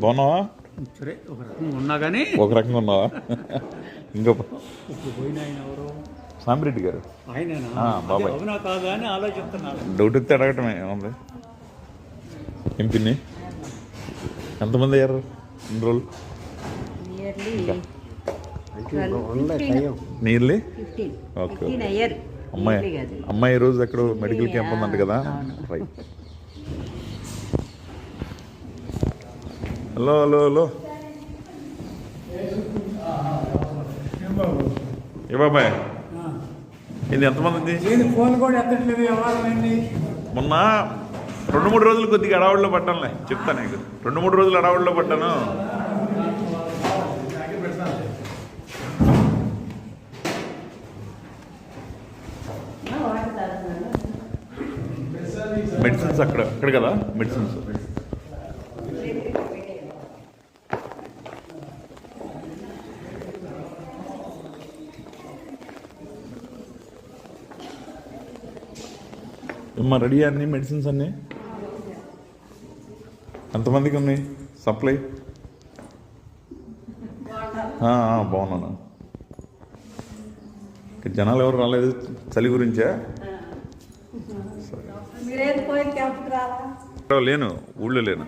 బాగున్నావా? సరే, ఒక రకంగా ఉన్నా కానీ ఒక రకంగా ఉన్నావా? ఇంకో పోయిన ఆయన ఎవరు? సాంబిరెడ్డి గారు. ఆయనేనా? బాబాయ్. అవునా కాదా అని ఆలోచిస్తున్నాను. డౌట్ వస్తే అడగటమే ఏముంది. ఏం పిన్ని ఎంతమంది అయ్యారు ఇన్ని రోజులు? Nearly okay. అమ్మాయి రోజు ఎక్కడ మెడికల్ క్యాంప్ ఉందంట కదా. రైట్. హలో హలో హలో ఏ బాబాయ్, ఇది ఎంతమంది? ఫోన్ కూడా ఎత్తట్లేదు. మొన్న 2-3 రోజులు కొద్దిగా అడవుల్లో పట్టానులే, చెప్తాను నీకు. 2-3 రోజులు అడవుల్లో పట్టాను. మెడిసిన్స్ అక్కడ కదా మెడిసిన్స్. ఏమ్మా రెడీ అన్నీ మెడిసిన్స్ అన్నీ? ఎంతమందికి ఉన్నాయి సప్లై? బాగున్నాను. జనాలు ఎవరు రాలేదు చలి గురించా? లేను, ఊళ్ళో లేను.